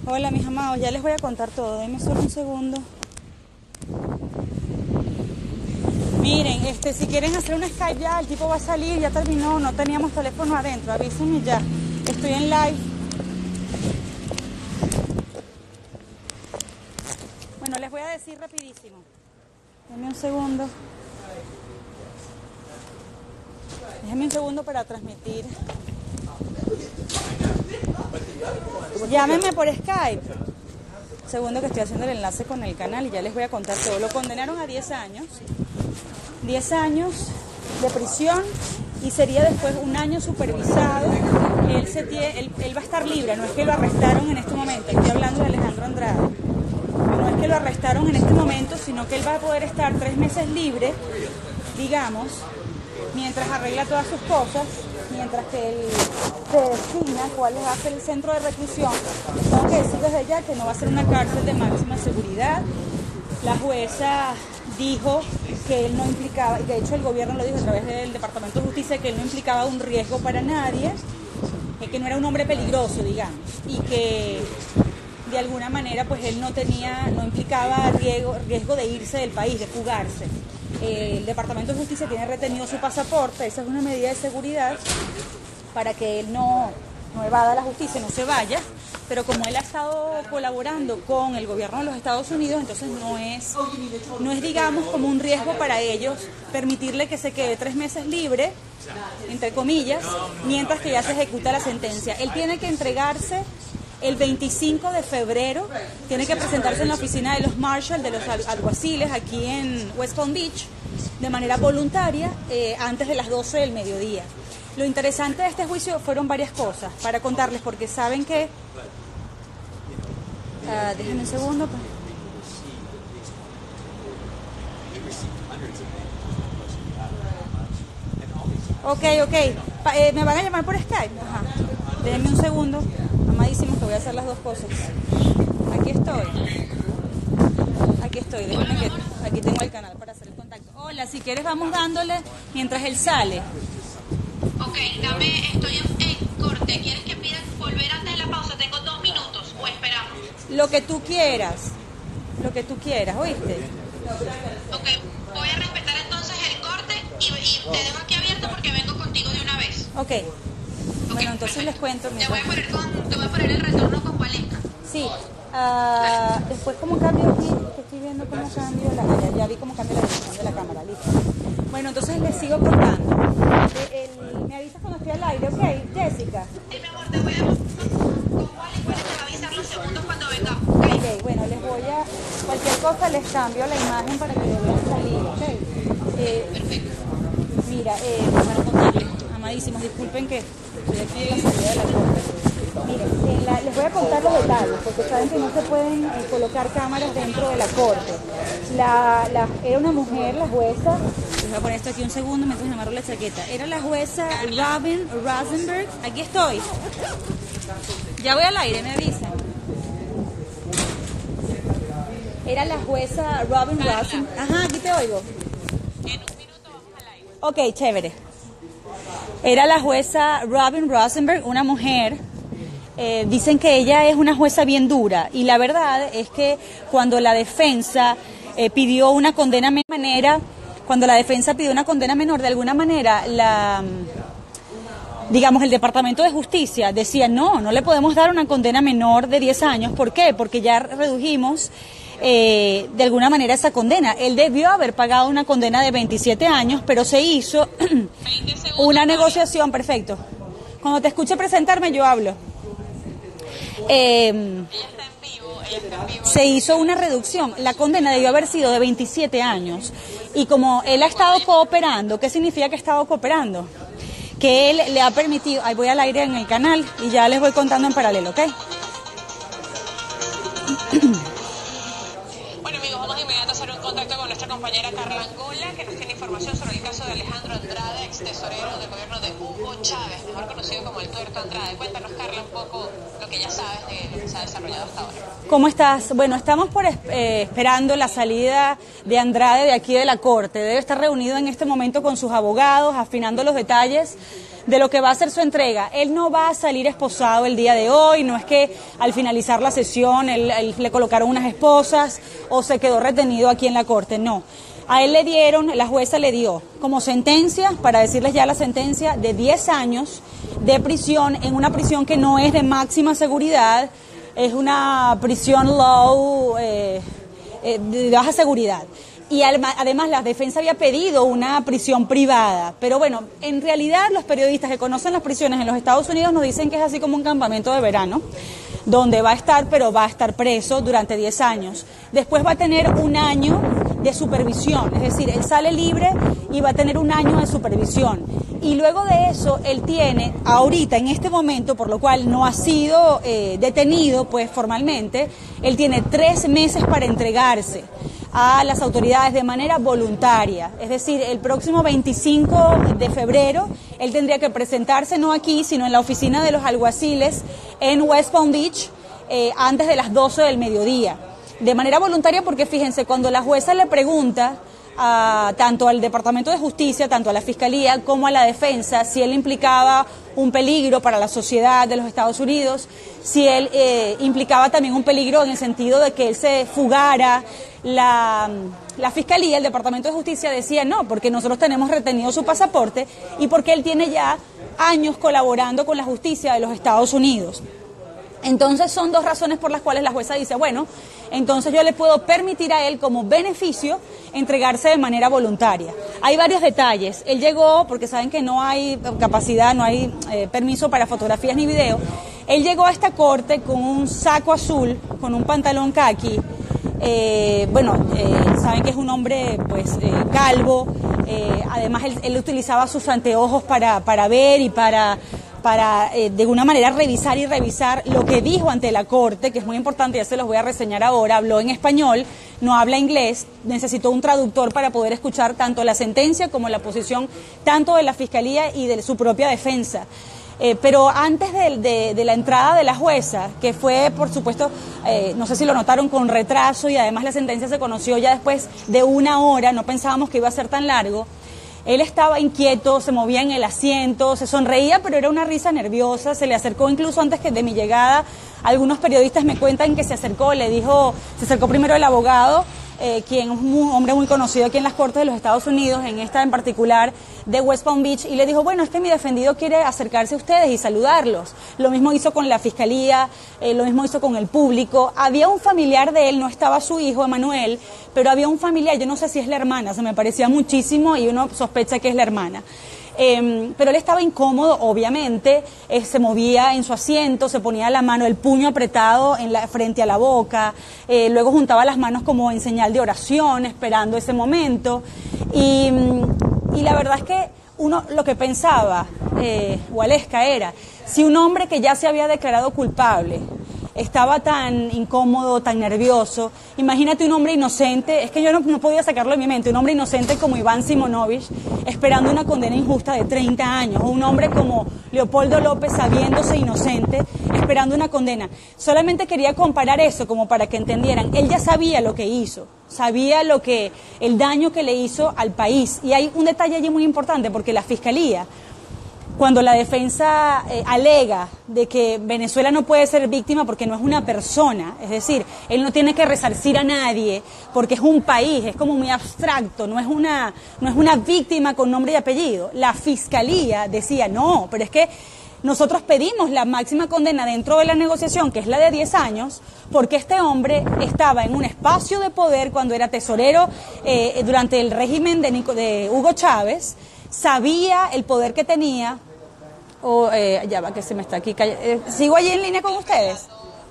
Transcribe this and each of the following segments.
Hola, mis amados, ya les voy a contar todo. Denme solo un segundo. Miren, si quieren hacer un Skype ya, el tipo va a salir, ya terminó, no teníamos teléfono adentro, avísenme ya. Estoy en live. Bueno, les voy a decir rapidísimo. Denme un segundo. Déjenme un segundo para transmitir. Llámenme por Skype. Segundo que estoy haciendo el enlace con el canal y ya les voy a contar todo. Lo condenaron a 10 años. 10 años de prisión y sería después un año supervisado. Él va a estar libre, no es que lo arrestaron en este momento. Estoy hablando de Alejandro Andrade. No es que lo arrestaron en este momento, sino que él va a poder estar 3 meses libre, digamos, mientras arregla todas sus cosas, mientras que él se designa cuál va a ser el centro de reclusión. Tengo que decir desde ya que no va a ser una cárcel de máxima seguridad. La jueza dijo que él no implicaba, y de hecho el gobierno lo dijo a través del Departamento de Justicia, que él no implicaba un riesgo para nadie, que no era un hombre peligroso, digamos, y que de alguna manera pues él no implicaba riesgo de irse del país, de fugarse. El Departamento de Justicia tiene retenido su pasaporte, esa es una medida de seguridad para que él no evada la justicia, no se vaya, pero como él ha estado colaborando con el gobierno de los Estados Unidos, entonces no es digamos como un riesgo para ellos permitirle que se quede 3 meses libre, entre comillas, mientras que ya se ejecuta la sentencia. Él tiene que entregarse el 25 de febrero, tiene que presentarse en la oficina de los Marshall, de los alguaciles, aquí en West Palm Beach, de manera voluntaria, antes de las 12 del mediodía. Lo interesante de este juicio fueron varias cosas, para contarles, porque saben que... déjenme un segundo. Ok. ¿Me van a llamar por Skype? Ajá. Déjenme un segundo. Amadísimos, que voy a hacer las dos cosas. Aquí estoy, déjenme que... Aquí tengo el canal para hacer el contacto. Hola, si quieres vamos dándole mientras él sale. Ok, estoy en corte. ¿Quieres que pida volver antes de la pausa? Tengo 2 minutos o esperamos. Lo que tú quieras, ¿oíste? Ok, voy a respetar entonces el corte y te dejo aquí abierto porque vengo contigo de una vez. Ok. Bueno, entonces les cuento. Te voy a poner el retorno con Valesca. Sí. Después como cambio aquí, que estoy viendo cómo cambio ya vi cómo cambia la dirección de la cámara, listo. Bueno, entonces les sigo contando. Me avisas cuando esté al aire, ¿ok? Jessica. Sí, mi amor, te voy a... Con Valesca te va a avisar los segundos cuando vengamos, ¿ok? Ok, bueno, cualquier cosa les cambio la imagen para que lo vean salir, ¿ok? Perfecto. Mira, para contarles, amadísimos, disculpen que estoy aquí en la salida de la corte. Miren, les voy a contar los detalles, porque saben que no se pueden colocar cámaras dentro de la corte. Era una mujer, la jueza, les voy a poner esto aquí un segundo mientras me amarro la chaqueta. Era la jueza Robin Rosenberg. Aquí estoy. Ya voy al aire, me avisan. Era la jueza Robin Rosenberg. Ajá, aquí te oigo. En un minuto vamos al aire. Ok, chévere. Era la jueza Robin Rosenberg, una mujer. Dicen que ella es una jueza bien dura y la verdad es que cuando la defensa pidió una condena menor, de alguna manera digamos, el Departamento de Justicia decía no le podemos dar una condena menor de 10 años. ¿Por qué? Porque ya redujimos de alguna manera esa condena. Él debió haber pagado una condena de 27 años, pero se hizo una negociación. Perfecto. Cuando te escuche presentarme yo hablo. Ella está en vivo. Se hizo una reducción. La condena debió haber sido de 27 años. Y como él ha estado cooperando, ¿qué significa que ha estado cooperando? Que él le ha permitido... Ahí voy al aire en el canal y ya les voy contando en paralelo, ¿ok? Bueno, amigos, vamos de inmediato a hacer un contacto con nuestra compañera Carla Angola, que nos tiene información sobre el caso de Alejandro Andrade, ex tesorero del gobierno de Hugo Chávez, mejor conocido como el Tuerto Andrade. Cuéntanos, Carla, un poco lo que ya sabes de lo que se ha desarrollado hasta ahora. ¿Cómo estás? Bueno, estamos esperando la salida de Andrade de aquí de la corte. Debe estar reunido en este momento con sus abogados, afinando los detalles de lo que va a ser su entrega. Él no va a salir esposado el día de hoy, no es que al finalizar la sesión él le colocaron unas esposas o se quedó retenido aquí en la corte, no. A él le dieron, la jueza le dio como sentencia, para decirles ya la sentencia, de 10 años de prisión en una prisión que no es de máxima seguridad, es una prisión low, de baja seguridad. Y además la defensa había pedido una prisión privada. Pero bueno, en realidad los periodistas que conocen las prisiones en los Estados Unidos nos dicen que es así como un campamento de verano, donde va a estar, pero va a estar preso durante 10 años. Después va a tener un año de supervisión, es decir, él sale libre y va a tener un año de supervisión. Y luego de eso, él tiene, ahorita, en este momento, por lo cual no ha sido detenido, pues formalmente, él tiene 3 meses para entregarse a las autoridades de manera voluntaria. Es decir, el próximo 25 de febrero, él tendría que presentarse no aquí, sino en la oficina de los alguaciles en West Palm Beach, antes de las 12 del mediodía. De manera voluntaria porque, fíjense, cuando la jueza le pregunta tanto al Departamento de Justicia, tanto a la Fiscalía como a la defensa, si él implicaba un peligro para la sociedad de los Estados Unidos, si él implicaba también un peligro en el sentido de que él se fugara, la Fiscalía, el Departamento de Justicia decía no, porque nosotros tenemos retenido su pasaporte y porque él tiene ya años colaborando con la justicia de los Estados Unidos. Entonces son 2 razones por las cuales la jueza dice, bueno, entonces yo le puedo permitir a él como beneficio entregarse de manera voluntaria. Hay varios detalles. Él llegó, porque saben que no hay capacidad, no hay permiso para fotografías ni video. Él llegó a esta corte con un saco azul, con un pantalón caqui. Saben que es un hombre pues calvo. Además él utilizaba sus anteojos para ver y para de alguna manera revisar lo que dijo ante la corte, que es muy importante, ya se los voy a reseñar ahora. Habló en español, no habla inglés, necesitó un traductor para poder escuchar tanto la sentencia como la posición tanto de la Fiscalía y de su propia defensa. Pero antes de la entrada de la jueza, que fue, por supuesto, no sé si lo notaron, con retraso, y además la sentencia se conoció ya después de 1 hora, no pensábamos que iba a ser tan largo. Él estaba inquieto, se movía en el asiento, se sonreía, pero era una risa nerviosa. Se le acercó incluso antes que de mi llegada. Algunos periodistas me cuentan que se acercó primero el abogado, quien es un hombre muy conocido aquí en las Cortes de los Estados Unidos, en esta en particular de West Palm Beach, y le dijo, bueno, es que mi defendido quiere acercarse a ustedes y saludarlos. Lo mismo hizo con la Fiscalía, lo mismo hizo con el público. Había un familiar de él, no estaba su hijo, Emanuel, pero había un familiar, yo no sé si es la hermana, se me parecía muchísimo y uno sospecha que es la hermana. Pero él estaba incómodo, obviamente, se movía en su asiento, se ponía la mano, el puño apretado frente a la boca, luego juntaba las manos como en señal de oración, esperando ese momento. Y la verdad es que uno lo que pensaba, Waleska, era, si un hombre que ya se había declarado culpable estaba tan incómodo, tan nervioso, imagínate un hombre inocente, es que yo no podía sacarlo de mi mente, un hombre inocente como Iván Simonovich esperando una condena injusta de 30 años, o un hombre como Leopoldo López sabiéndose inocente, esperando una condena. Solamente quería comparar eso como para que entendieran, él ya sabía lo que hizo, sabía el daño que le hizo al país. Y hay un detalle allí muy importante, porque la Fiscalía, cuando la defensa alega de que Venezuela no puede ser víctima porque no es una persona, es decir, él no tiene que resarcir a nadie porque es un país, es como muy abstracto, no es una víctima con nombre y apellido. La Fiscalía decía, no, pero es que nosotros pedimos la máxima condena dentro de la negociación, que es la de 10 años, porque este hombre estaba en un espacio de poder cuando era tesorero durante el régimen de Hugo Chávez, sabía el poder que tenía. Ya va, que se me está aquí ¿sigo allí en línea con ustedes?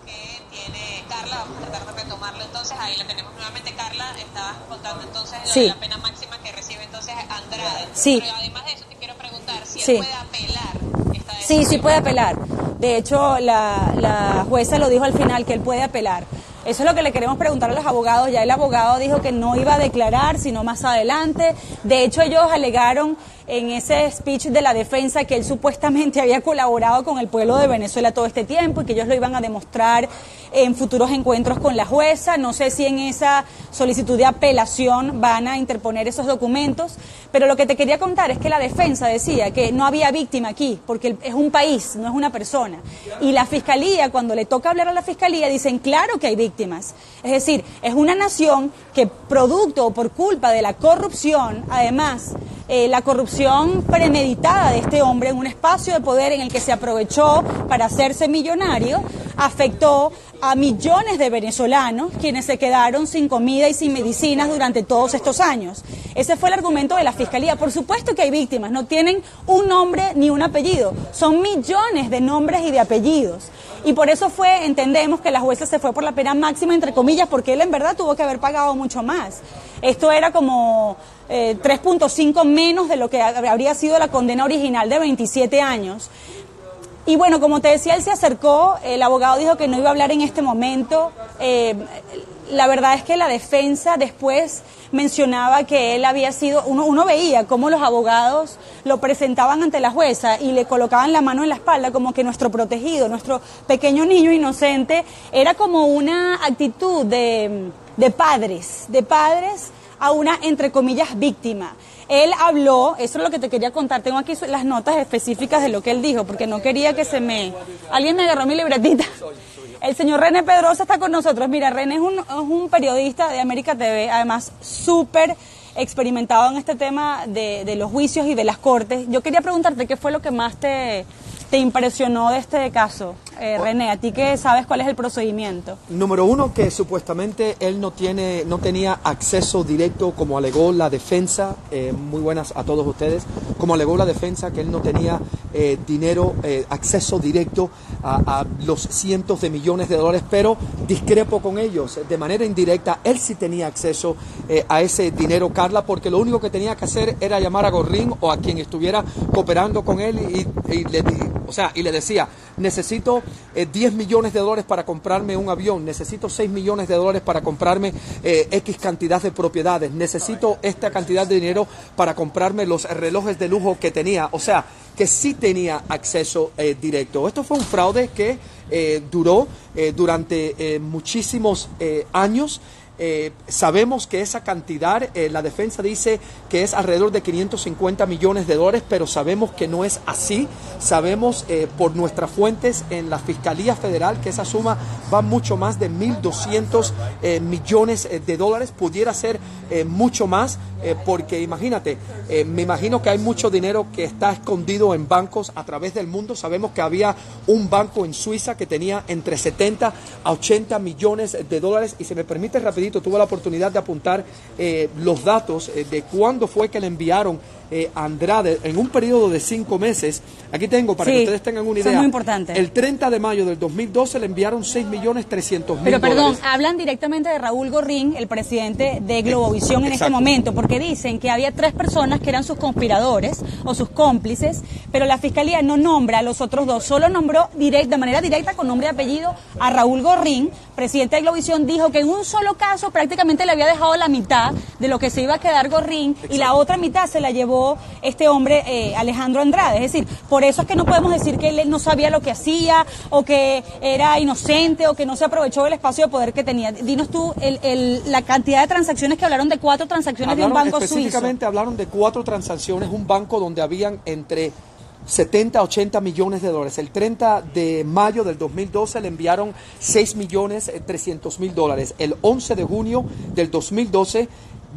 Que tiene Carla, vamos a tratar de retomarlo entonces, ahí la tenemos nuevamente. Carla, estabas contando entonces sí, la pena máxima que recibe entonces Andrade. Sí. Pero además de eso te quiero preguntar si Sí. él puede apelar esta decisión. Sí puede apelar. De hecho, la jueza lo dijo al final, que él puede apelar. Eso es lo que le queremos preguntar a los abogados. Ya el abogado dijo que no iba a declarar, sino más adelante. De hecho, ellos alegaron en ese speech de la defensa que él supuestamente había colaborado con el pueblo de Venezuela todo este tiempo y que ellos lo iban a demostrar en futuros encuentros con la jueza. No sé si en esa solicitud de apelación van a interponer esos documentos, pero lo que te quería contar es que la defensa decía que no había víctima aquí, porque es un país, no es una persona. Y la fiscalía, cuando le toca hablar a la fiscalía, dicen claro que hay víctimas. Es decir, es una nación que producto o por culpa de la corrupción, además, la corrupción premeditada de este hombre en un espacio de poder en el que se aprovechó para hacerse millonario, afectó a millones de venezolanos quienes se quedaron sin comida y sin medicinas durante todos estos años. Ese fue el argumento de la Fiscalía. Por supuesto que hay víctimas, no tienen un nombre ni un apellido, son millones de nombres y de apellidos. Y por eso entendemos que la jueza se fue por la pena máxima, entre comillas, porque él en verdad tuvo que haber pagado mucho más. Esto era como 3.5 menos de lo que habría sido la condena original de 27 años. Y bueno, como te decía, él se acercó, el abogado dijo que no iba a hablar en este momento. La verdad es que la defensa después mencionaba que él había sido, uno veía cómo los abogados lo presentaban ante la jueza y le colocaban la mano en la espalda como que nuestro protegido, nuestro pequeño niño inocente, era como una actitud de padres a una, entre comillas, víctima. Él habló, eso es lo que te quería contar, tengo aquí las notas específicas de lo que él dijo, porque no quería que alguien me agarró mi libretita. El señor René Pedrosa está con nosotros. Mira, René es un periodista de América TV, además súper experimentado en este tema de los juicios y de las cortes. Yo quería preguntarte qué fue lo que más te impresionó de este caso, René, a ti que sabes cuál es el procedimiento. Número uno, que supuestamente él no tenía acceso directo, como alegó la defensa, muy buenas a todos ustedes, como alegó la defensa que él no tenía dinero, acceso directo a los cientos de millones de dólares, pero discrepo con ellos, de manera indirecta, él sí tenía acceso a ese dinero, Carla, porque lo único que tenía que hacer era llamar a Gorrín o a quien estuviera cooperando con él y le decía, necesito 10 millones de dólares para comprarme un avión, necesito 6 millones de dólares para comprarme X cantidad de propiedades, necesito esta cantidad de dinero para comprarme los relojes de lujo que tenía, o sea, que sí tenía acceso directo. Esto fue un fraude que duró durante muchísimos años. Sabemos que esa cantidad, la defensa dice que es alrededor de 550 millones de dólares, pero sabemos que no es así. Sabemos por nuestras fuentes en la Fiscalía Federal que esa suma va mucho más de 1.200 millones de dólares. Pudiera ser mucho más, porque imagínate, me imagino que hay mucho dinero que está escondido en bancos a través del mundo. Sabemos que había un banco en Suiza que tenía entre 70 a 80 millones de dólares. Y se me permite rapidito, tuve la oportunidad de apuntar los datos de cuándo fue que le enviaron a Andrade en un periodo de 5 meses. Aquí tengo para que ustedes tengan una idea. Es muy importante. El 30 de mayo del 2012 le enviaron 6.300.000 Pero perdón, dólares. hablan directamente de Raúl Gorrín, el presidente de Globovisión en este momento, porque dicen que había 3 personas que eran sus conspiradores o sus cómplices, pero la Fiscalía no nombra a los otros 2, solo nombró de manera directa con nombre y apellido a Raúl Gorrín, presidente de Globovisión. Dijo que en un solo caso prácticamente le había dejado la mitad de lo que se iba a quedar Gorrín. Exacto. Y la otra mitad se la llevó este hombre, Alejandro Andrade. Es decir, por eso es que no podemos decir que él no sabía lo que hacía, o que era inocente, o que no se aprovechó del espacio de poder que tenía. Dinos tú la cantidad de transacciones que hablaron, de 4 transacciones de un banco suizo. Específicamente hablaron de 4 transacciones, un banco donde habían entre 70 a 80 millones de dólares. El 30 de mayo del 2012 le enviaron 6.300.000 dólares. El 11 de junio del 2012,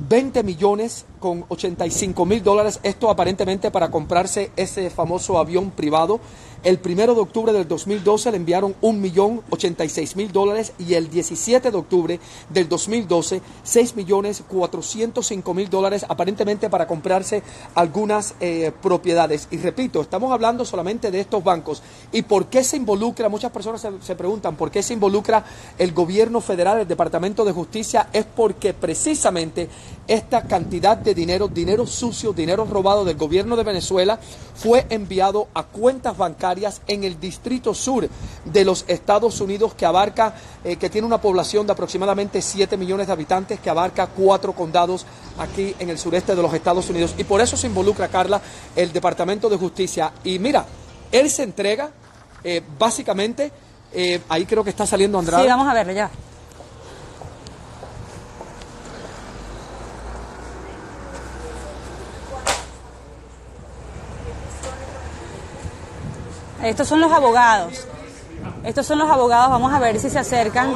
20 millones con 85.000 dólares, esto aparentemente para comprarse ese famoso avión privado. El 1 de octubre del 2012 le enviaron 1.086.000 dólares y el 17 de octubre del 2012 6.405.000 dólares aparentemente para comprarse algunas propiedades. Y repito, estamos hablando solamente de estos bancos. ¿Y por qué se involucra? Muchas personas se preguntan por qué se involucra el gobierno federal, el Departamento de Justicia. Es porque precisamente esta cantidad de dinero, dinero sucio, dinero robado del gobierno de Venezuela, fue enviado a cuentas bancarias en el Distrito Sur de los Estados Unidos, que abarca, que tiene una población de aproximadamente 7 millones de habitantes, que abarca 4 condados aquí en el sureste de los Estados Unidos. Y por eso se involucra, Carla, el Departamento de Justicia. Y mira, él se entrega, básicamente, ahí creo que está saliendo Andrade. Sí, vamos a verlo ya. Estos son los abogados. Estos son los abogados. Vamos a ver si se acercan.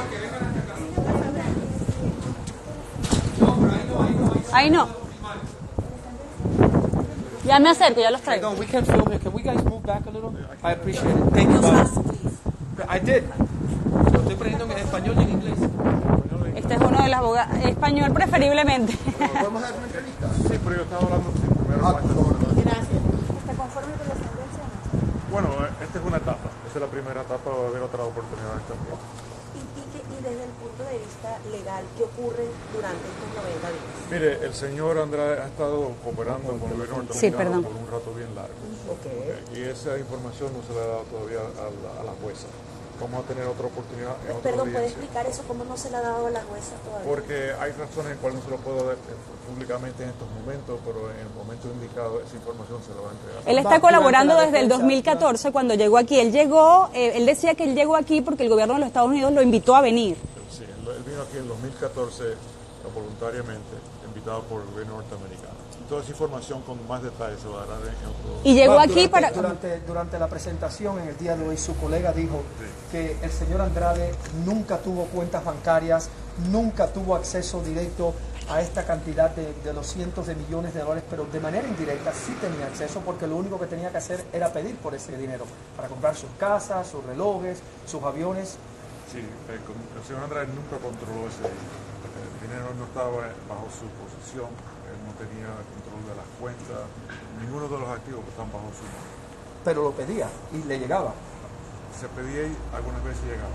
Ahí no. Ya me acerco, ya los traigo. We can film here. Can we guys move back a little? I appreciate it. Thank you, guys. I did. Lo estoy poniendo en español y en inglés. Este es uno de los abogados. Español preferiblemente. ¿Podemos dar una entrevista? Sí, pero yo estaba hablando primero. Por favor. Gracias. ¿Está conforme con la sentencia? Bueno, esta es una etapa. Esta es la primera etapa, va a haber otras oportunidades también. Y desde el punto de vista legal, ¿qué ocurre durante estos 90 días? Mire, el señor Andrade ha estado cooperando con el gobierno norteamericano por un rato bien largo. Y esa información no se le ha dado todavía a la jueza. Vamos a tener otra oportunidad en otra Perdón, ¿puede audiencia. explicar eso? ¿Cómo no se le ha dado a la jueza todavía? Porque hay razones en cuales no se lo puedo dar públicamente en estos momentos, pero en el momento indicado esa información se la va a entregar. Él está colaborando desde el 2014 cuando llegó aquí. Él llegó, él decía que él llegó aquí porque el gobierno de los Estados Unidos lo invitó a venir. Sí, él vino aquí en 2014 voluntariamente, invitado por el gobierno norteamericano. Toda esa información con más detalles se va a dar en otro... Y llegó Durante- aquí para... Durante la presentación en el día de hoy, su colega dijo que el señor Andrade nunca tuvo cuentas bancarias, nunca tuvo acceso directo a esta cantidad de los cientos de millones de dólares, pero de manera indirecta sí tenía acceso, porque lo único que tenía que hacer era pedir por ese dinero para comprar sus casas, sus relojes, sus aviones. Sí, el señor Andrade nunca controló ese dinero. El dinero no estaba bajo su posesión, él no tenía control de las cuentas, ninguno de los activos que están bajo su mano. Pero lo pedía y le llegaba. Se pedía y algunas veces llegaba.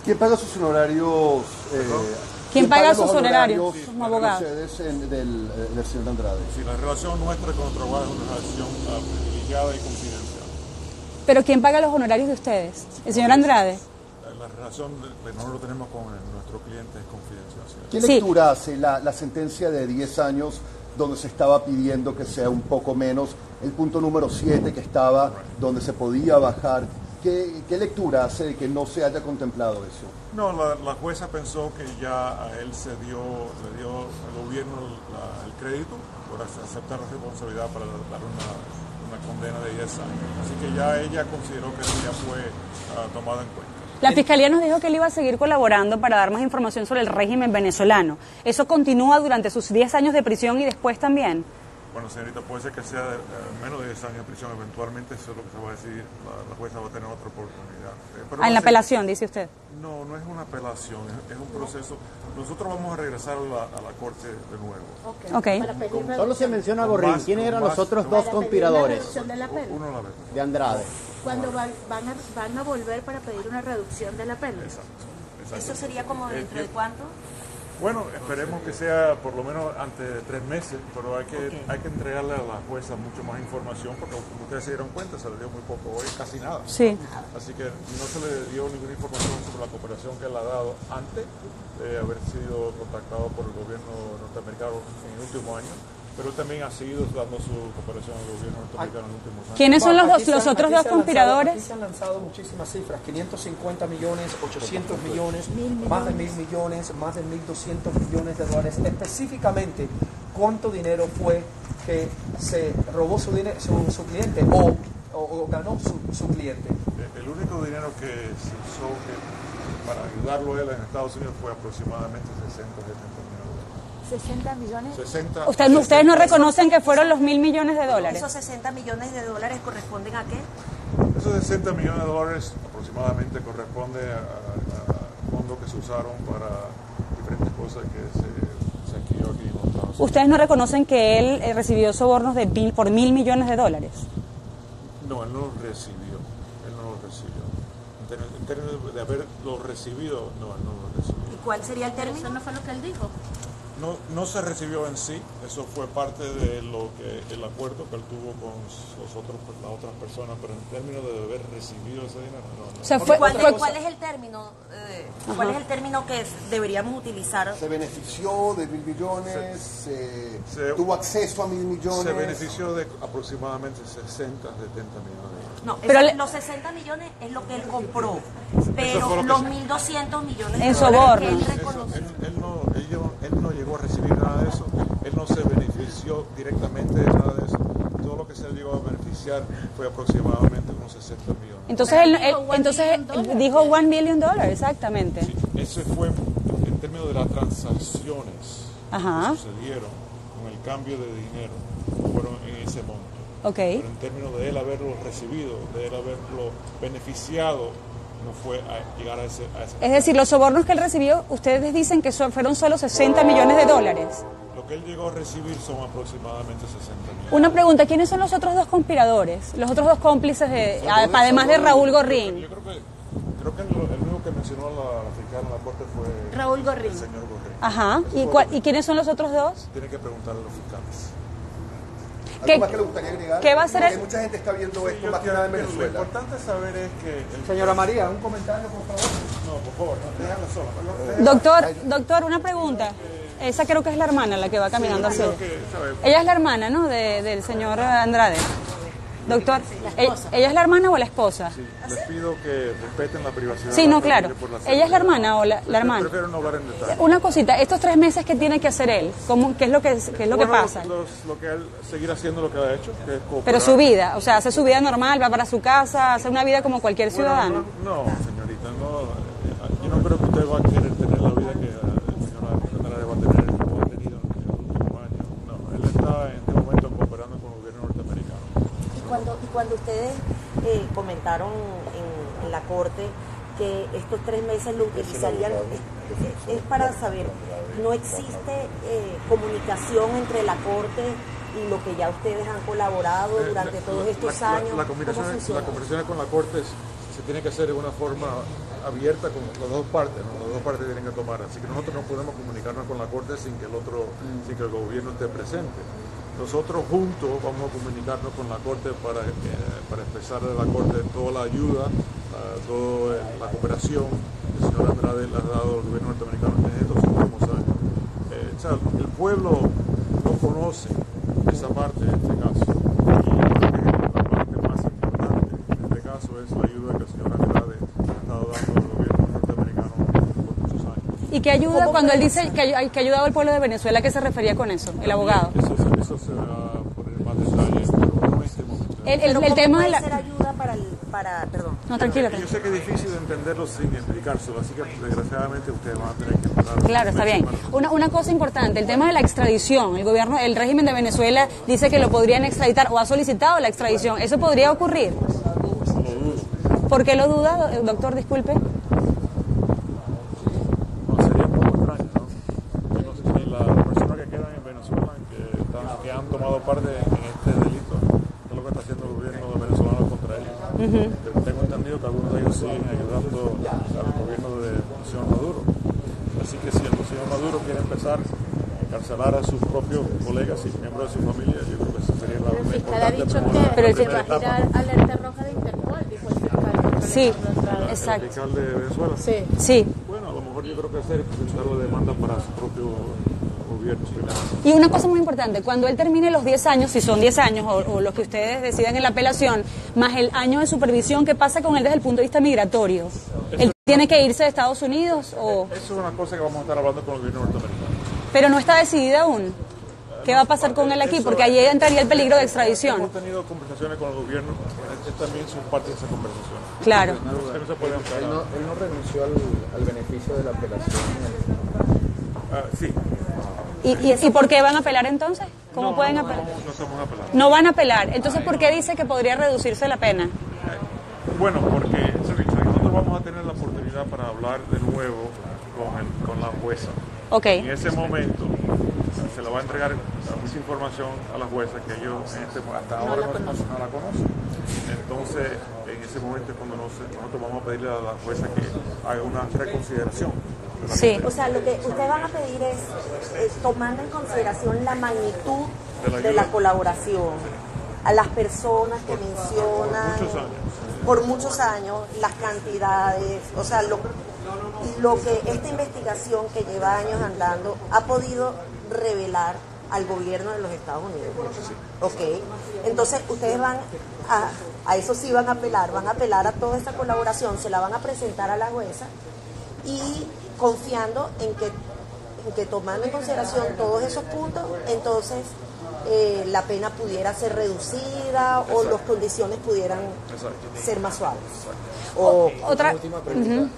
¿Quién paga sus honorarios? ¿Quién paga los sus honorarios? honorarios Como abogado. de ustedes del señor Andrade? Sí, la relación nuestra con otro abogado es una relación privilegiada y confidencial. Pero ¿quién paga los honorarios de ustedes? ¿El señor Andrade? La relación que nosotros tenemos con nuestro cliente es confidencial. ¿Sí? ¿Qué Sí. lectura hace la sentencia de 10 años donde se estaba pidiendo que sea un poco menos, el punto número 7 que estaba donde se podía bajar? ¿Qué lectura hace de que no se haya contemplado eso? No, la jueza pensó que ya a él le dio al gobierno el crédito por aceptar la responsabilidad para dar una condena de 10 años. Así que ya ella consideró que eso ya fue tomado en cuenta. La Fiscalía nos dijo que él iba a seguir colaborando para dar más información sobre el régimen venezolano. ¿Eso continúa durante sus 10 años de prisión y después también? Bueno, señorita, puede ser que sea menos de 10 años de prisión. Eventualmente eso es lo que se va a decidir. La jueza va a tener otra oportunidad. Pero En la apelación, dice usted. No, no es una apelación, es un proceso. Nosotros vamos a regresar a la corte de nuevo. Ok. Solo se menciona a Gorrín. ¿Quiénes eran los otros dos conspiradores De la pena. Uno a la vez. de Andrade? Cuando van a volver para pedir una reducción de la pena. Exacto. ¿Eso sería como dentro de cuánto? Bueno, esperemos que sea por lo menos antes de 3 meses, pero hay que entregarle a la jueza mucho más información, porque como ustedes se dieron cuenta, se le dio muy poco hoy, casi nada. Sí. Así que no se le dio ninguna información sobre la cooperación que él ha dado antes de haber sido contactado por el gobierno norteamericano en el último año, pero también ha seguido dando su cooperación al gobierno norteamericano en los últimos años. ¿Quiénes son Aquí los otros aquí dos se han conspiradores? Aquí se han lanzado muchísimas cifras, 550 millones, 800 millones, más de 1.000 millones, más de 1.200 millones de dólares. Específicamente, ¿cuánto dinero fue que se robó su cliente o ganó su cliente? El único dinero que se usó para ayudarlo a él en Estados Unidos fue aproximadamente 60 millones. 60 millones. 60, Ustedes no reconocen que fueron los 1.000 millones de dólares. ¿Esos 60 millones de dólares corresponden a qué? Esos 60 millones de dólares aproximadamente corresponde a fondos que se usaron para diferentes cosas que se adquirió aquí en los Estados Unidos. ¿Ustedes no reconocen que él recibió sobornos por 1.000 millones de dólares? No, él no los recibió. Él no los recibió. En términos de haberlo recibido, no, él no los recibió. ¿Y cuál sería el término? Eso no fue lo que él dijo. No se recibió en sí, eso fue parte de lo que el acuerdo que él tuvo con las otras personas, pero en términos de haber recibido ese dinero, no. O sea, ¿Cuál es el término? ¿Cuál es el término que deberíamos utilizar? ¿Se benefició de 1.000 millones? ¿Tuvo acceso a 1.000 millones? Se benefició de aproximadamente 60, 70 millones. No, pero los 60 millones es lo que él compró, Eso pero fue lo que los se- 1.200 millones En de dólares que él sobornos. reconoció. Él no llegó a recibir nada de eso, él no se benefició directamente de nada de eso. Todo lo que se llegó a beneficiar fue aproximadamente unos 60 millones. Entonces él dijo $1 billion, exactamente. Sí, ese fue en términos de las transacciones Ajá. que sucedieron con el cambio de dinero, fueron en ese monto. Ok. Pero en términos de él haberlo recibido, de él haberlo beneficiado, no fue a llegar a ese Es decir, los sobornos que él recibió, ustedes dicen que fueron solo $60 millones. Lo que él llegó a recibir son aproximadamente 60 millones. Una pregunta, ¿quiénes son los otros dos conspiradores? Los otros dos cómplices, además de Raúl Gorrín. Yo creo que el único que mencionó a la fiscal en la corte fue Raúl Gorrín. el señor Gorrín. Ajá. ¿Y quiénes son los otros dos? Tiene que preguntarle a los fiscales. ¿Qué- ¿Algo más que le gustaría agregar? qué va a hacer Porque el- mucha gente está viendo esto Yo más que nada en quiero- Lo Venezuela. importante saber es que... Señora María, un comentario, por favor. No, por favor, no, déjala sola. Doctor, una pregunta. Esa creo que es la hermana la que va caminando hacia Creo ella. que, ¿sabe? Ella es la hermana, ¿no? Del señor Andrade. Doctor, ¿ella es la hermana o la esposa? Sí, les pido que respeten la privacidad. Sí, de la no, claro. familia por la ¿Ella es la seguridad. hermana o la hermana? Prefiero no hablar en detalle. Una cosita, estos 3 meses que tiene que hacer él, ¿qué es lo que pasa? Lo que él seguir haciendo lo que ha hecho, que es cooperar. Pero su vida, o sea, hace su vida normal, va para su casa, hace una vida como cualquier ciudadano. No, señorita, no. Yo no creo que usted va a querer tener la vida que el señor Andrade va a tener o ha tenido en los últimos años. No, él está en este momento cooperando con el gobierno norteamericano. Y cuando ustedes comentaron en la corte que estos 3 meses lo utilizarían, es para saber, ¿no existe comunicación entre la corte y lo que ya ustedes han colaborado durante todos estos años? La ¿Cómo conversación funciona? con la corte se tiene que hacer de una forma abierta con las dos partes, ¿no? Las dos partes tienen que tomar, así que nosotros no podemos comunicarnos con la corte sin que el gobierno esté presente. Nosotros juntos vamos a comunicarnos con la corte para expresar a la corte toda la ayuda, toda la cooperación que el señor Andrade le ha dado al gobierno norteamericano en estos últimos años. El pueblo no conoce esa parte de este caso. Y la parte más importante en este caso es la ayuda que el señor Andrade ha estado dando al gobierno norteamericano por muchos años. ¿Y qué ayuda cuando él dice que ha ayudado al pueblo de Venezuela? ¿A qué se refería con eso, el abogado? Eso se va a poner en más detalles, pero no en este momento. El tema de puede ser la... ayuda perdón. No, tranquila. Yo sé que es difícil de entenderlo sin explicárselo, así que desgraciadamente ustedes van a tener que esperar. Claro, está bien. Una cosa importante, el tema de la extradición. El régimen de Venezuela dice que lo podrían extraditar o ha solicitado la extradición. ¿Eso podría ocurrir? Lo dudo. ¿Por qué lo duda, doctor? Disculpe. No, sería un poco extraño, ¿no? Yo no sé si las personas que quedan en Venezuela, que han tomado parte en este delito, es lo que está haciendo el gobierno venezolano contra ellos. Tengo entendido que algunos de ellos siguen ayudando al gobierno del señor Maduro. Así que si el señor Maduro quiere empezar a encarcelar a sus propios colegas y miembros de su familia, yo creo que eso sería la El fiscal ha importante dicho primera que va a etapa. girar alerta roja de Interpol, dijo el fiscal. Sí, El exacto. fiscal de Venezuela. Sí. Sí. Bueno, a lo mejor yo creo que hacer es presentar la demanda para su propio gobierno primero. Y una cosa muy importante, cuando él termine los 10 años, si son 10 años o los que ustedes decidan en la apelación, más el año de supervisión, ¿qué pasa con él desde el punto de vista migratorio? ¿Él tiene que irse de Estados Unidos o...? Eso es una cosa que vamos a estar hablando con el gobierno norteamericano. Pero no está decidida aún. ¿Qué va a pasar con él aquí? Porque allí entraría el peligro de extradición. Hemos tenido conversaciones con el gobierno, también son parte de esa conversación. Claro. Entonces, no se puede Él no renunció al beneficio de la apelación. Sí. ¿Y por qué van a apelar entonces? ¿Cómo pueden apelar? No estamos apelando. No van a apelar. Entonces, ¿por qué dice que podría reducirse la pena? Bueno, porque nosotros vamos a tener la oportunidad para hablar de nuevo con la jueza. Ok. En ese momento se le va a entregar mucha información a la jueza que ellos hasta ahora no la conocen. Entonces, en ese momento es cuando nosotros vamos a pedirle a la jueza que haga una reconsideración Sí. O sea, lo que ustedes van a pedir es tomando en consideración la magnitud de la colaboración, a las personas que mencionan por muchos años, las cantidades, o sea, lo que esta investigación que lleva años andando ha podido revelar al gobierno de los Estados Unidos. Ok, entonces ustedes van a eso sí van a apelar a toda esta colaboración, se la van a presentar a la jueza y confiando en que tomando en consideración todos esos puntos, entonces la pena pudiera ser reducida o las condiciones pudieran ser más suaves. Otra última pregunta.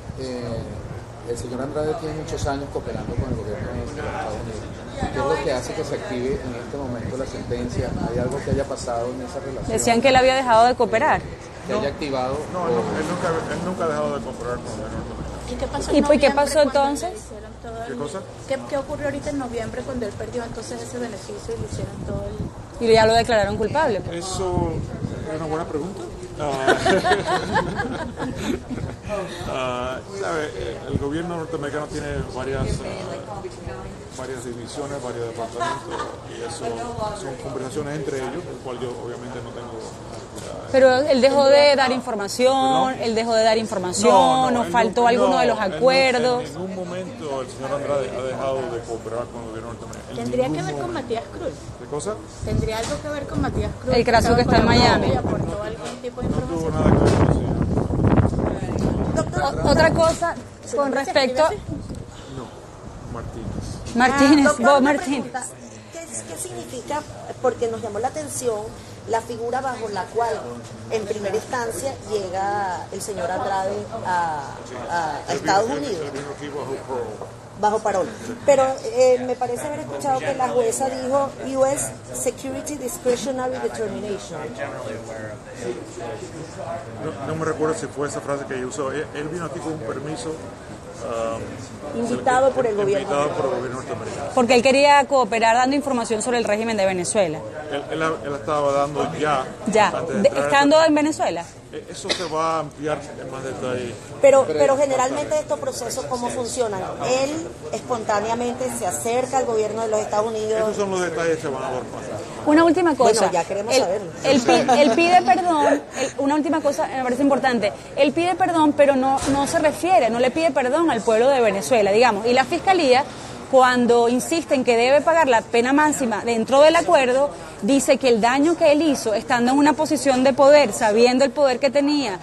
El señor Andrade tiene muchos años cooperando con el gobierno de los Estados Unidos. ¿Qué es lo que hace que se active en este momento la sentencia? ¿Hay algo que haya pasado en esa relación? Decían que él había dejado de cooperar. ¿Que haya activado? No, él nunca ha dejado de cooperar con el gobierno norteamericano. ¿Y qué pasó ¿Y por qué noviembre pasó cuando entonces? le hicieron todo ¿Qué cosa? ¿Qué ocurrió ahorita en noviembre cuando él perdió entonces ese beneficio y le hicieron todo el... Y ya lo declararon culpable. Pues. Eso es una buena pregunta. ¿Sabe? El gobierno norteamericano tiene varias divisiones, varios departamentos, y eso son conversaciones entre ellos, el cual yo obviamente no tengo. Pero él dejó de dar información, nos faltó alguno de los acuerdos. En ningún momento el señor Andrade ha dejado de cooperar con el gobierno norteamericano. ¿Tendría que ver con Matías Cruz? ¿Qué cosa? ¿Tendría algo que ver con Matías Cruz? El caso que está en Miami. ¿Y aportó algún tipo de No tuvo información? nada que ver con el señor. Otra cosa con respecto... No, Martínez. Martínez, Doctor, Bob una Martínez. pregunta. ¿Qué significa? Porque nos llamó la atención la figura bajo la cual en primera instancia llega el señor Andrade a Estados Unidos, Él vino aquí bajo parol. Pero me parece haber escuchado que la jueza dijo U.S. Security Discretionary Determination. No me recuerdo si fue esa frase que ella usó. Él vino aquí con un permiso Invitado por el gobierno. Invitado por el gobierno norteamericano. Porque él quería cooperar dando información sobre el régimen de Venezuela. Él estaba dando ya. Ya, antes de entrar estando en Venezuela. Eso se va a ampliar en más detalle. Pero generalmente estos procesos, ¿cómo funcionan? Él espontáneamente se acerca al gobierno de los Estados Unidos. Esos son los detalles que se van a dar más. Una última cosa. Bueno, ya queremos saberlo. Él pide perdón, una última cosa me parece importante. Él pide perdón, pero no le pide perdón al pueblo de Venezuela, digamos. Y la Fiscalía, cuando insiste en que debe pagar la pena máxima dentro del acuerdo, dice que el daño que él hizo, estando en una posición de poder, sabiendo el poder que tenía,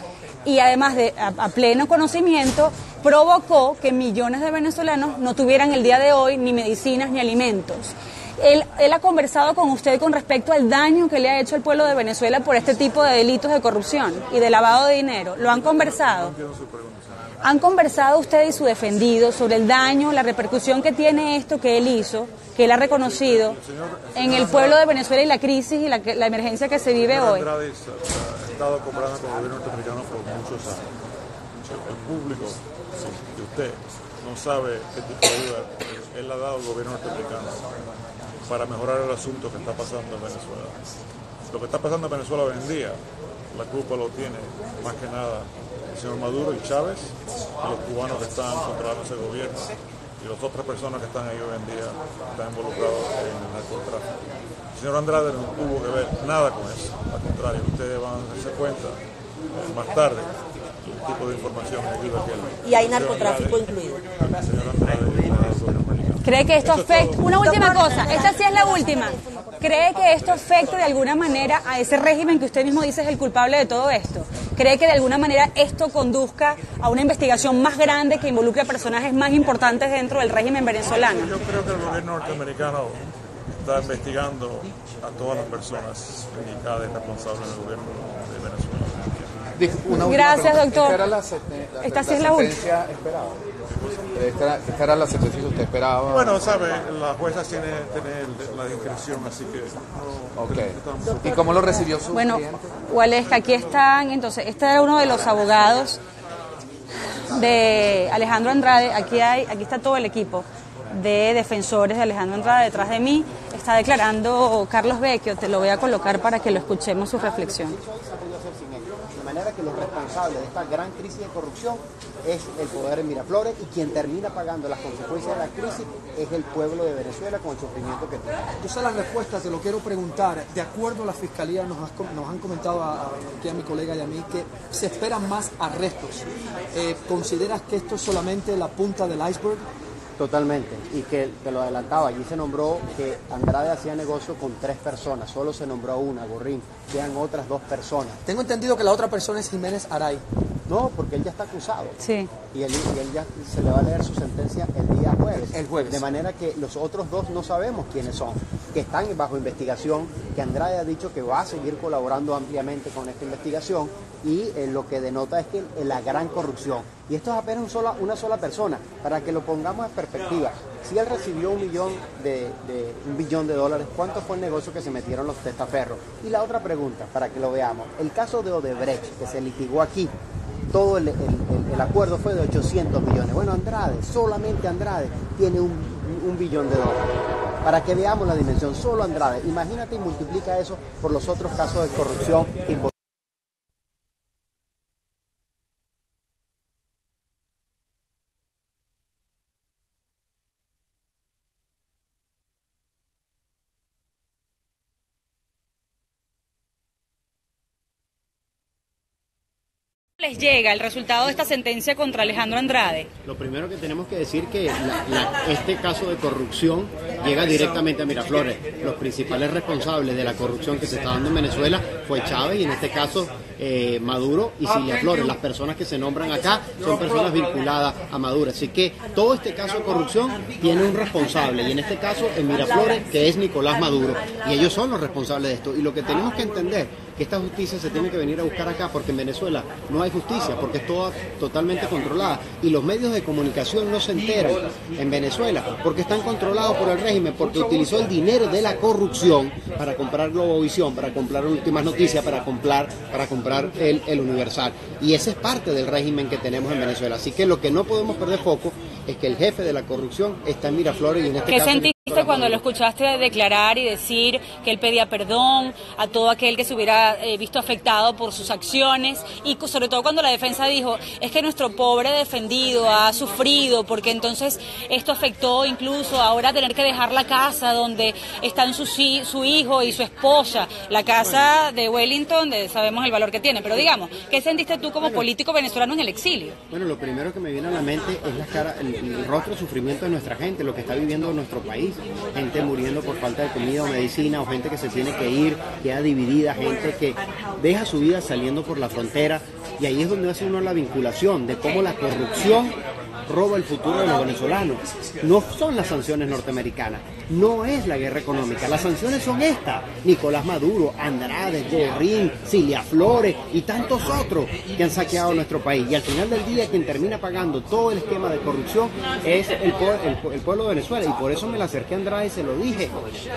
y además de a pleno conocimiento, provocó que millones de venezolanos no tuvieran el día de hoy ni medicinas ni alimentos. Él ha conversado con usted con respecto al daño que le ha hecho al pueblo de Venezuela por este tipo de delitos de corrupción y de lavado de dinero. ¿Lo han conversado? ¿Han conversado usted y su defendido sobre el daño, la repercusión que tiene esto que él hizo, que él ha reconocido en el pueblo de Venezuela y la crisis y la emergencia que se vive hoy? Andrade ha estado cooperando con el gobierno norteamericano por muchos años. El público de usted no sabe qué tipo de ayuda él ha dado al gobierno norteamericano para mejorar el asunto que está pasando en Venezuela. Lo que está pasando en Venezuela hoy en día, la culpa lo tiene más que nada el señor Maduro y Chávez, y los cubanos que están controlando ese gobierno, y las otras personas que están ahí hoy en día están involucrados en el narcotráfico. El señor Andrade no tuvo que ver nada con eso, al contrario, ustedes van a darse cuenta más tarde el tipo de información y ayuda que él. Y hay narcotráfico incluido. El señor Andrade y el gobierno americano. ¿Cree que esto afecta? Una última cosa, esta sí es la última. ¿Cree que esto afecte de alguna manera a ese régimen que usted mismo dice es el culpable de todo esto? ¿Cree que de alguna manera esto conduzca a una investigación más grande que involucre a personajes más importantes dentro del régimen venezolano? Yo creo que el gobierno norteamericano está investigando a todas las personas indicadas y responsables del gobierno de Venezuela. Gracias, doctor. Esta sí es la sentencia esperada. Esta era la sentencia que usted esperaba. Bueno, sabe, la jueza tiene la discreción, así que no. Okay. ¿Y cómo lo recibió su cliente? Waleska, aquí están, entonces, este era uno de los abogados de Alejandro Andrade. Aquí está todo el equipo de defensores de Alejandro Andrade detrás de mí. Está declarando Carlos Vecchio, te lo voy a colocar para que lo escuchemos su reflexión. manera que los responsables de esta gran crisis de corrupción es el poder en Miraflores, y quien termina pagando las consecuencias de la crisis es el pueblo de Venezuela con el sufrimiento que tiene. Tú sabes las respuestas, te lo quiero preguntar. De acuerdo a la Fiscalía, nos han comentado aquí a mi colega y a mí que se esperan más arrestos. ¿Consideras que esto es solamente la punta del iceberg? Totalmente, y que te lo adelantaba, allí se nombró que Andrade hacía negocio con 3 personas, solo se nombró a una, Gorrín, quedan otras 2 personas. Tengo entendido que la otra persona es Jiménez Aray. No, porque él ya está acusado. Sí. Y él ya se le va a leer su sentencia el día jueves. El jueves. De manera que los otros 2 no sabemos quiénes son, que están bajo investigación, que Andrade ha dicho que va a seguir colaborando ampliamente con esta investigación, y lo que denota es que la gran corrupción. Y esto es apenas una sola persona, para que lo pongamos en perspectiva. Si él recibió $1 billón de dólares, ¿cuánto fue el negocio que se metieron los testaferros? Y la otra pregunta, para que lo veamos, el caso de Odebrecht, que se litigó aquí, todo el acuerdo fue de 800 millones. Bueno, Andrade, solamente Andrade, tiene un billón de dólares. Para que veamos la dimensión, solo Andrade. Imagínate y multiplica eso por los otros casos de corrupción involucrados. ¿Les llega el resultado de esta sentencia contra Alejandro Andrade? Lo primero que tenemos que decir es que este caso de corrupción llega directamente a Miraflores. Los principales responsables de la corrupción que se está dando en Venezuela fue Chávez, y en este caso Maduro y Cilia Flores. Las personas que se nombran acá son personas vinculadas a Maduro. Así que todo este caso de corrupción tiene un responsable, y en este caso en Miraflores, que es Nicolás Maduro. Y ellos son los responsables de esto. Y lo que tenemos que entender, que esta justicia se tiene que venir a buscar acá, porque en Venezuela no hay justicia, porque es toda totalmente controlada, y los medios de comunicación no se enteran en Venezuela porque están controlados por el régimen, porque utilizó el dinero de la corrupción para comprar Globovisión, para comprar Últimas Noticias, para comprar el Universal, y ese es parte del régimen que tenemos en Venezuela. Así que lo que no podemos perder foco es que el jefe de la corrupción está en Miraflores, y en este caso... Cuando lo escuchaste declarar y decir que él pedía perdón a todo aquel que se hubiera visto afectado por sus acciones, y sobre todo cuando la defensa dijo, es que nuestro pobre defendido ha sufrido, porque entonces esto afectó incluso ahora tener que dejar la casa donde están su hijo y su esposa, la casa de Wellington, sabemos el valor que tiene, pero digamos, ¿qué sentiste tú como político venezolano en el exilio? Bueno, lo primero que me viene a la mente es el rostro de sufrimiento de nuestra gente, lo que está viviendo nuestro país. Gente muriendo por falta de comida o medicina, o gente que se tiene que ir, queda dividida, gente que deja su vida saliendo por la frontera, y ahí es donde hace uno la vinculación de cómo la corrupción roba el futuro de los venezolanos. No son las sanciones norteamericanas, no es la guerra económica, las sanciones son estas: Nicolás Maduro, Andrade, Gorrín, Cilia Flores y tantos otros que han saqueado nuestro país, y al final del día quien termina pagando todo el esquema de corrupción es el pueblo de Venezuela. Y por eso me la acerqué a Andrade y se lo dije,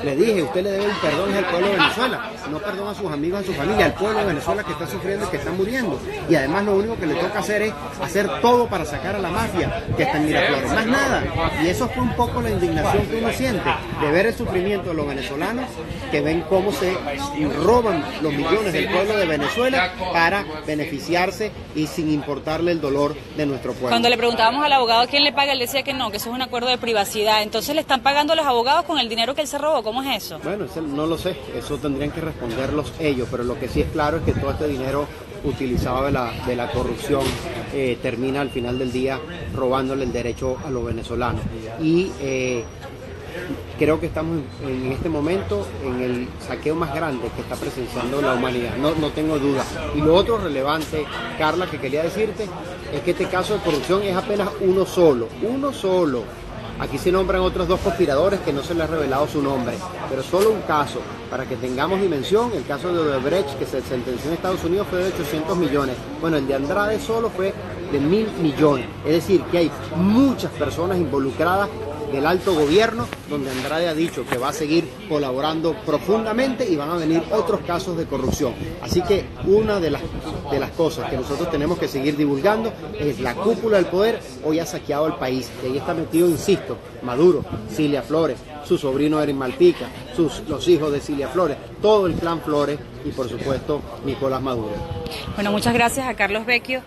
le dije, usted le debe un perdón al pueblo de Venezuela, no perdón a sus amigos, a su familia, al pueblo de Venezuela que está sufriendo y que está muriendo, y además lo único que le toca hacer es hacer todo para sacar a la mafia que está en Miraflores, más nada. Y eso fue un poco la indignación que uno siente de ver el sufrimiento de los venezolanos, que ven cómo se roban los millones del pueblo de Venezuela para beneficiarse y sin importarle el dolor de nuestro pueblo. Cuando le preguntábamos al abogado quién le paga, él decía que no, que eso es un acuerdo de privacidad. Entonces le están pagando a los abogados con el dinero que él se robó. ¿Cómo es eso? Bueno, no lo sé, eso tendrían que responderlos ellos, pero lo que sí es claro es que todo este dinero utilizado de la corrupción termina al final del día robándole el derecho a los venezolanos. Y creo que estamos en este momento en el saqueo más grande que está presenciando la humanidad, no tengo duda. Y lo otro relevante, Carla, que quería decirte, es que este caso de corrupción es apenas uno solo. Aquí se nombran otros 2 conspiradores que no se les ha revelado su nombre, pero solo un caso. Para que tengamos dimensión, el caso de Odebrecht, que se sentenció en Estados Unidos, fue de 800 millones. Bueno, el de Andrade solo fue de 1.000 millones. Es decir, que hay muchas personas involucradas del alto gobierno, donde Andrade ha dicho que va a seguir colaborando profundamente y van a venir otros casos de corrupción. Así que una de las cosas que nosotros tenemos que seguir divulgando es la cúpula del poder hoy ha saqueado el país. Y ahí está metido, insisto, Maduro, Cilia Flores, su sobrino Eric Malpica, los hijos de Cilia Flores, todo el clan Flores y por supuesto Nicolás Maduro. Bueno, muchas gracias a Carlos Vecchio.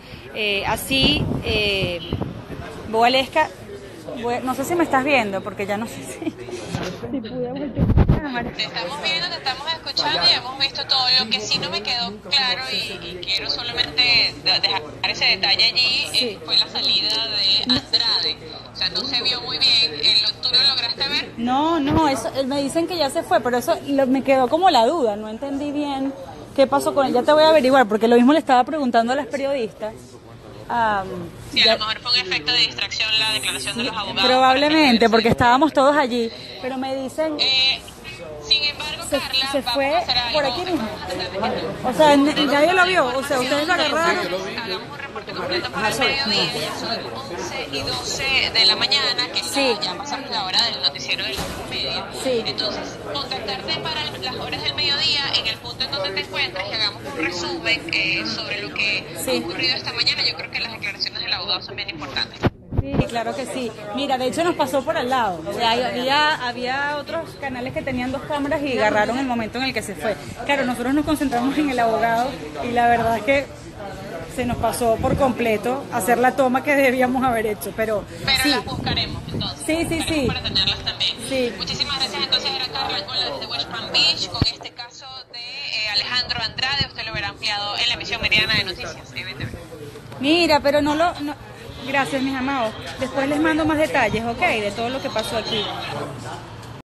Boalesca, no sé si me estás viendo, porque ya no sé si pude voltear la cámara. Te estamos viendo, te estamos escuchando y hemos visto todo. Lo que sí no me quedó claro y quiero solamente dejar ese detalle allí fue la salida de Andrade. O sea, no se vio muy bien. ¿Tú lo lograste ver? No, eso, me dicen que ya se fue, pero eso me quedó como la duda. No entendí bien qué pasó con él. Ya te voy a averiguar, porque lo mismo le estaba preguntando a las periodistas. Sí, a lo mejor fue un efecto de distracción la declaración de los abogados. Probablemente, porque estábamos todos allí. Pero me dicen... sin embargo, Carla, se fue por aquí mismo. O sea, nadie lo vio. O sea, ustedes lo agarraron. Hagamos un reporte completo para el mediodía. Ya son 11 y 12 de la mañana, que ya pasamos la hora del noticiero de las 9:30. Entonces, contactarte para las horas del mediodía en el punto en donde te encuentres y hagamos un resumen sobre lo que ha ocurrido esta mañana. Yo creo que las declaraciones del abogado son bien importantes. Sí, claro que sí. Mira, de hecho nos pasó por al lado. O sea, había otros canales que tenían 2 cámaras y agarraron el momento en el que se fue. Claro, nosotros nos concentramos en el abogado y la verdad es que se nos pasó por completo hacer la toma que debíamos haber hecho. Pero sí, las buscaremos entonces. Sí. Para tenerlas también. Sí. Muchísimas gracias. Entonces era Carla Angola desde West Palm Beach con este caso de Alejandro Andrade. Usted lo verá ampliado en la emisión meridiana de noticias. Mira, pero no. Gracias, mis amados. Después les mando más detalles, ¿ok? De todo lo que pasó aquí.